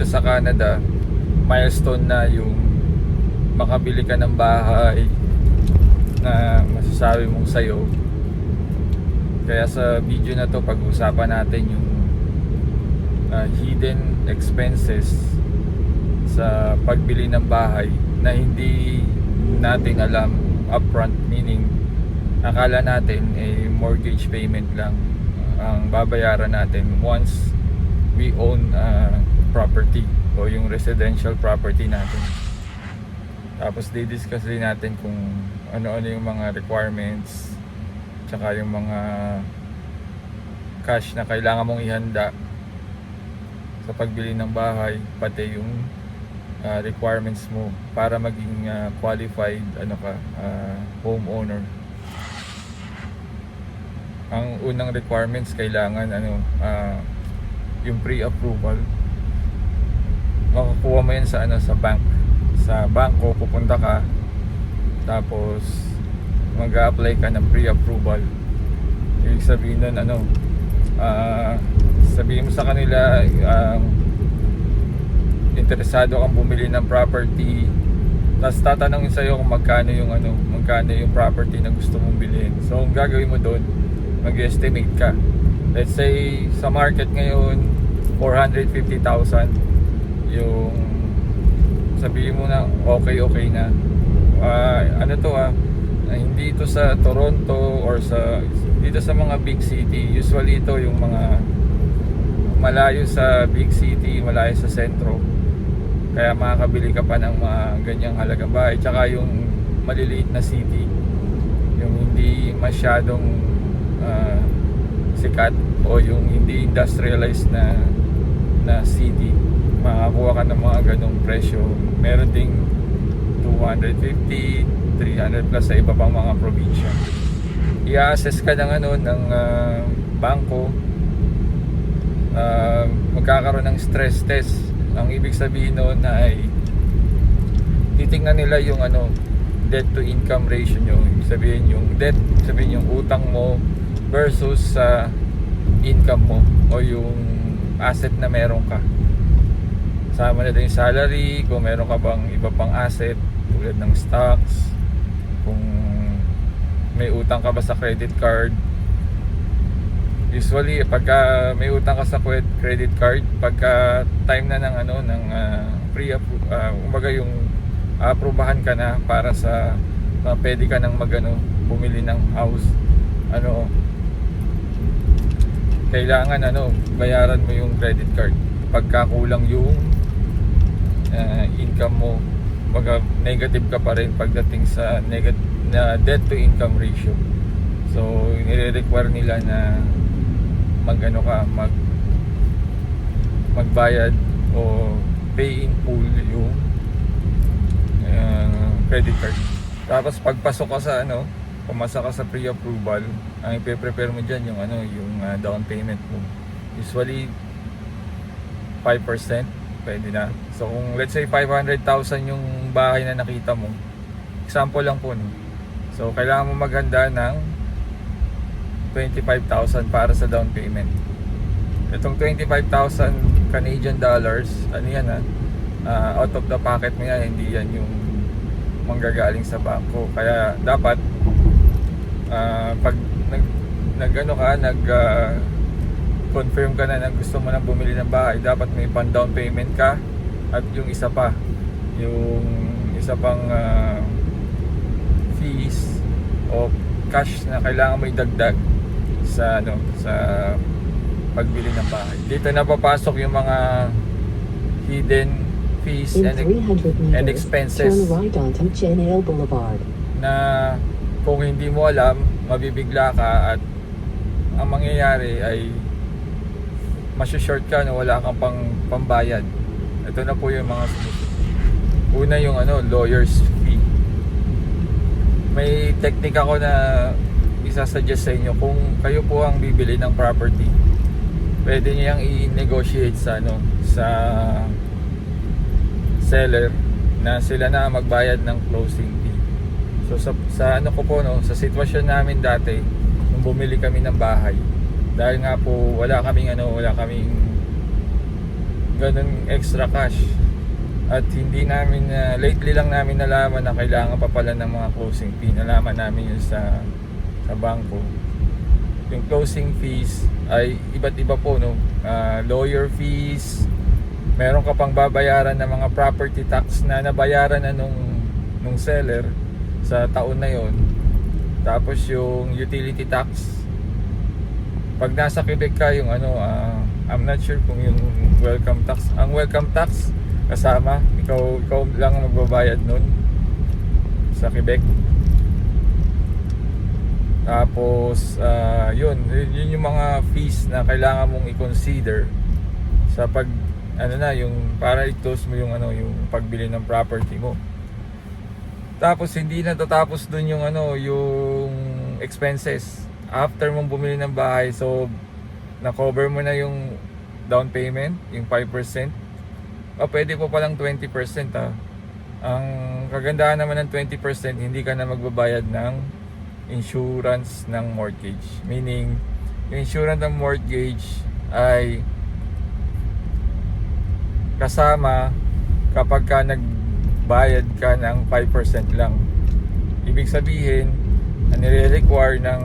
dito sa Canada, milestone na yung makabili ka ng bahay na masasabi mong sayo. Kaya sa video na to, pag-usapan natin yung hidden expenses sa pagbili ng bahay na hindi natin alam upfront, meaning akala natin mortgage payment lang ang babayaran natin once we own property o yung residential property natin. Tapos didiscuss din natin kung ano-ano yung mga requirements tsaka yung mga cash na kailangan mong ihanda sa pagbili ng bahay, pati yung requirements mo para maging qualified homeowner. Ang unang requirements, kailangan yung pre-approval. Makukuha mo yan sa bank. Sa bangko pupunta ka, tapos mag-a-apply ka ng pre-approval. Ibig sabihin nun sabihin mo sa kanila interesado kang bumili ng property, tapos tatanungin sa'yo kung magkano yung property na gusto mong bilhin. So ang gagawin mo doon, mag-estimate ka. Let's say sa market ngayon 450,000 yung sabihin mo na okay na. Hindi ito sa Toronto or dito sa mga big city. Usually ito yung mga malayo sa big city, malayo sa sentro. Kaya makakabili ka pa ng mga ganyang halagang bahay. Tsaka yung maliliit na city, yung hindi masyadong sikat o yung hindi industrialized na city, makakuha ka ng mga ganong presyo. Meron ding 250, 300 plus sa iba pang mga probinsya. I-assess ka ng bangko. Magkakaroon ng stress test. Ang ibig sabihin noon ay titingnan nila yung debt to income ratio nyo. Ibig sabihin yung utang mo versus sa income mo o yung asset na meron ka. Sama na din yung salary, kung meron ka bang iba pang asset tulad ng stocks, kung may utang ka ba sa credit card. Usually pagka may utang ka sa credit card, pagka time na ng umaga yung aprubahan ka na para sa pwede ka nang bumili ng house, kailangan bayaran mo yung credit card pagka kulang yung income mo. Negative ka pa rin pagdating sa debt to income ratio. So nire-require nila na magbayad o pay in full yung credit card. Tapos pagpasok ka sa pumasa ka sa pre-approval, ang ipe-prepare mo dyan yung down payment mo. Usually 5% pwede na. So kung let's say 500,000 yung bahay na nakita mo, example lang po, so kailangan mo maghanda ng 25,000 para sa down payment. Itong 25,000 Canadian dollars, out of the pocket mo yan, hindi yan yung manggagaling sa bangko. Kaya dapat pag confirm ka na gusto mo nang bumili ng bahay, dapat may down payment ka at yung isa pang fees o cash na kailangan mo idagdag sa pagbili ng bahay. Dito na papasok yung mga hidden fees and expenses na kung hindi mo alam, mabibigla ka at ang mangyayari ay masyashort ka na wala kang pambayad. Ito na po yung mga una, yung lawyer's fee. May technique ako na isasuggest sa inyo. Kung kayo po ang bibili ng property, pwede niyo yung i-negotiate sa seller na sila na magbayad ng closing fee. So sa sitwasyon namin dati nung bumili kami ng bahay, dahil nga po wala kaming ganun extra cash. At hindi namin lately lang namin nalaman na kailangan pa pala ng mga closing fee. Nalaman namin yun sa bangko. Yung closing fees ay iba't iba po, no? Lawyer fees, meron ka pang babayaran ng mga property tax na nabayaran na nung seller sa taon na yon. Tapos yung utility tax, pag nasa Quebec ka, yung I'm not sure kung yung welcome tax. Ang welcome tax kasama, ikaw lang ang magbabayad nun sa Quebec. Tapos yun yung mga fees na kailangan mong i-consider sa pag yung para i-close mo yung yung pagbili ng property mo. Tapos hindi natatapos dun yung yung expenses after mong bumili ng bahay. So na-cover mo na yung down payment, yung 5%. O pwede po palang 20%. Ang kagandahan naman ng 20%, hindi ka na magbabayad ng insurance ng mortgage. Meaning, yung insurance ng mortgage ay kasama kapag ka nagbayad ka ng 5% lang. Ibig sabihin, nire-require ng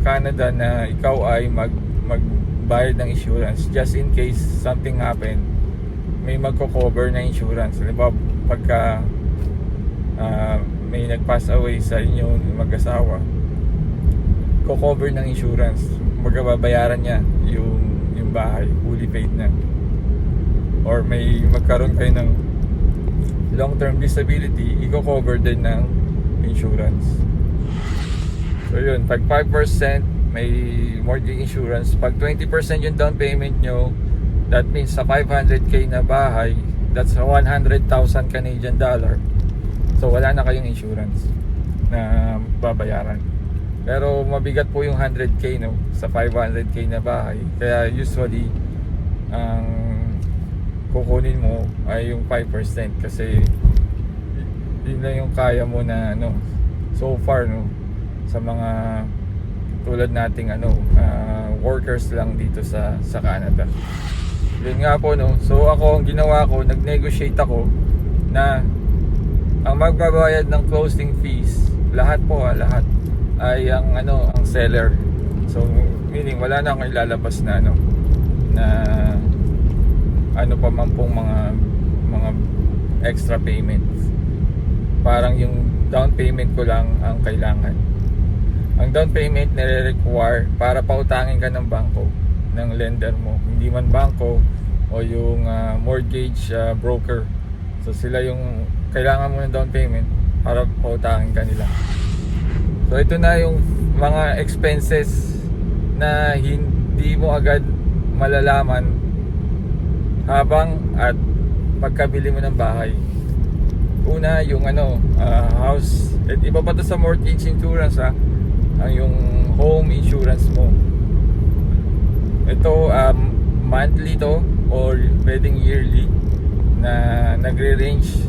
Canada na ikaw ay magbayad ng insurance just in case something happen, may magko-cover na insurance. Diba, pagka may nag-pass away sa inyo mag-asawa, ko-cover ng insurance, magbabayaran niya yung bahay, fully paid na. Or may magkaroon kayo ng long-term disability, i-cover din ng insurance. So yun, pag 5% may mortgage insurance, pag 20% yung down payment nyo, that means sa 500k na bahay, that's 100,000 Canadian dollar. So wala na kayong insurance na babayaran. Pero mabigat po yung 100k, no, sa 500k na bahay. Kaya usually ang kukunin mo ay yung 5% kasi yun lang yung kaya mo na so far, no, sa mga tulad nating workers lang dito sa Canada. Yun nga po, no. So ako, ang ginawa ko, nag-negotiate ako na ang magbabayad ng closing fees, lahat ay ang seller. So meaning wala na akong ilalabas na pa man pong mga extra payments. Parang yung down payment ko lang ang kailangan. Ang down payment nire-require para pautangin ka ng bangko, ng lender mo, hindi man bangko o yung mortgage broker. So sila yung kailangan mo ng down payment para pautangin ka nila. So ito na yung mga expenses na hindi mo agad malalaman habang at pagkabili mo ng bahay. Una, yung house, at iba pa to sa mortgage insurance, ang yung home insurance mo. Ito monthly to or pwedeng yearly, na nagre-range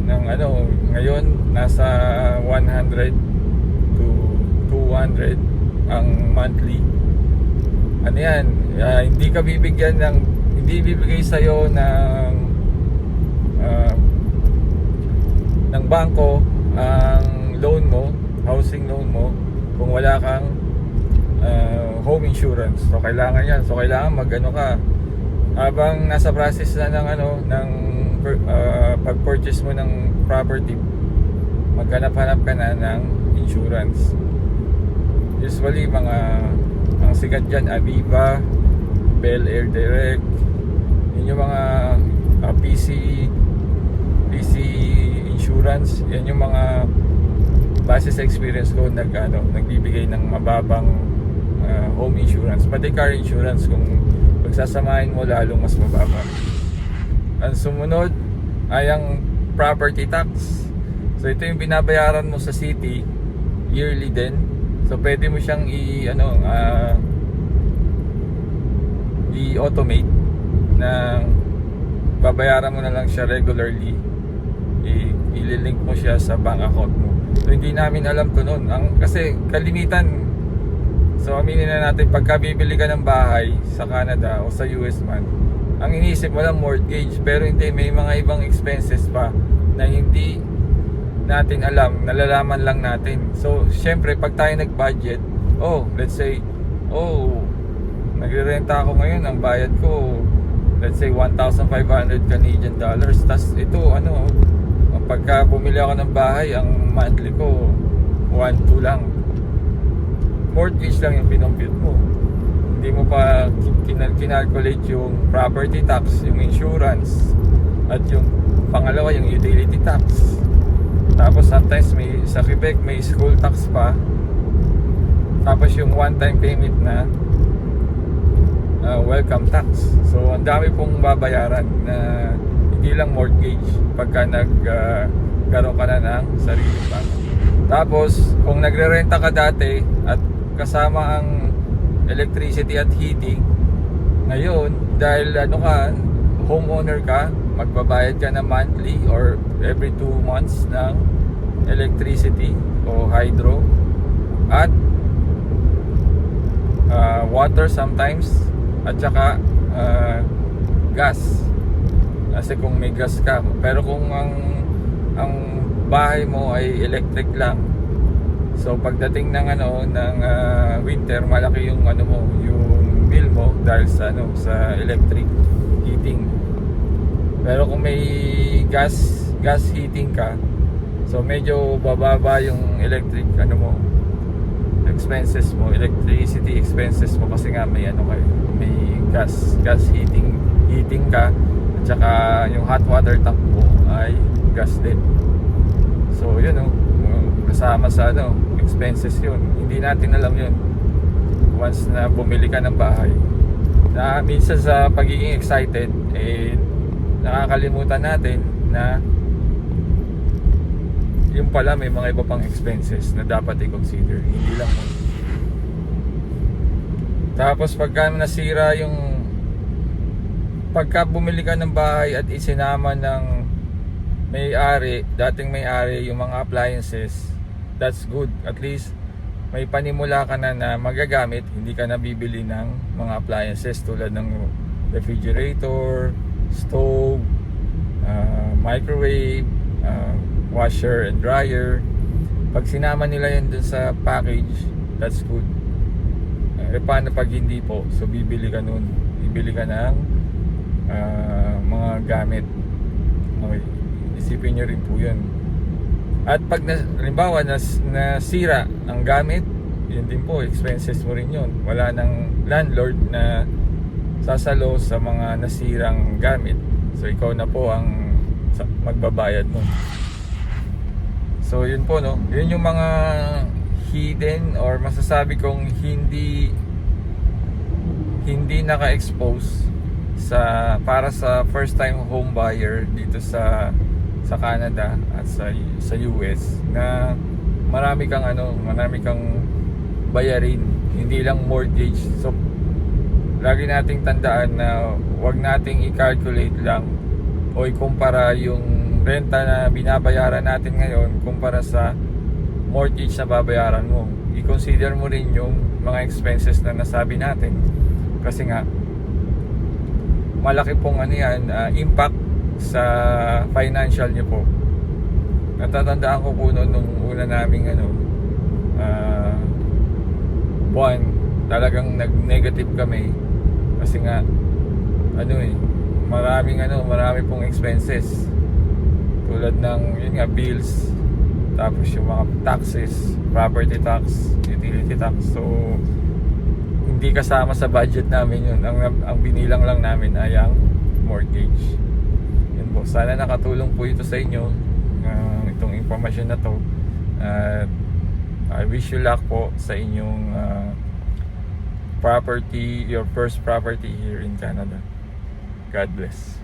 ng ngayon nasa 100 to 200 ang monthly. Yan, hindi bibigay sa'yo ng bangko ang loan mo, housing loan mo, kung wala kang home insurance. So kailangan yan. So kailangan ka habang nasa process na ng pag-purchase mo ng property, maghanap-hanap ka na ng insurance. Usually ang sikat dyan, Aviva, Bel Air Direct, yun yung mga PC insurance. Yan yung mga base sa experience ko nagbibigay ng mababang home insurance, pati car insurance kung pagsasamahin mo lalong mas mababa. Ang sumunod ay ang property tax. So ito yung binabayaran mo sa city yearly din. So pwede mo siyang i-automate na babayaran mo na lang siya regularly. I-link mo siya sa bank account mo. So hindi namin alam to noon. Kasi kalimitan So aminin na natin, pagka bibili ka ng bahay sa Canada o sa US man, ang iniisip mo lang mortgage, pero hindi, may mga ibang expenses pa na hindi natin alam, nalalaman lang natin. So syempre pag tayo nag-budget, let's say, nagre-renta ako ngayon, ang bayad ko let's say 1,500 Canadian dollars. Tas ito pagka bumili ako ng bahay, ang monthly ko 1,200 lang. Mortgage lang yung pinompute mo. Hindi mo pa kinalculate yung property tax, yung insurance, at yung pangalawa yung utility tax. Tapos sometimes sa Quebec may school tax pa. Tapos yung one-time payment na welcome tax. So ang dami pong babayaran na hindi lang mortgage pagka nagkaroon ka na ng sariling bahay. Tapos kung nagre-renta ka dati at kasama ang electricity at heating, ngayon dahil homeowner ka, magbabayad ka na monthly or every 2 months ng electricity o hydro at water sometimes, at saka gas, kasi kung may gas ka. Pero kung ang bahay mo ay electric lang, so pagdating ng winter, malaki yung yung bill mo dahil sa electric heating. Pero kung may gas heating ka, so medyo bababa yung electric expenses mo, electricity expenses mo, kasi nga may may gas heating ka, at saka yung hot water tank mo ay gas din. So yun kasama sa expenses yun. Hindi natin alam yun once na bumili ka ng bahay, na minsan sa pagiging excited nakakalimutan natin na yung pala may mga iba pang expenses na dapat i-consider, hindi lang mo. Tapos pagka nasira pagka bumili ka ng bahay at isinama ng dating may-ari yung mga appliances, that's good. At least may panimula ka na magagamit, hindi ka na bibili ng mga appliances tulad ng refrigerator, stove, microwave, washer and dryer. Pag sinama nila yan dun sa package, that's good. Paano pag hindi po? So bibili ka ng mga gamit. Okay, isipin nyo rin po yun. At pag halimbawa nasira ang gamit, yun din po, expenses mo rin yun. Wala nang landlord na sasalo sa mga nasirang gamit, so ikaw na po ang magbabayad nun. So yun po, yun yung mga hidden, or masasabi kong hindi naka-expose para sa first time home buyer dito sa Canada at sa US, na marami kang bayarin, hindi lang mortgage. So lagi nating tandaan na wag nating i-calculate lang o ikumpara yung renta na binabayaran natin ngayon kumpara sa mortgage na babayaran mo. I-consider mo rin yung mga expenses na nasabi natin, kasi nga malaki pong impact sa financial niyo po. Natatandaan ko po nung una naming buwan, talagang nag-negative kami kasi nga marami pong expenses, tulad ng bills, tapos yung mga taxes, property tax, utility tax. So hindi kasama sa budget namin yun. Ang binilang lang namin ay ang mortgage. Yun po, sana nakatulong po ito sa inyo, itong information na to. I wish you luck po sa inyong your first property here in Canada. God bless.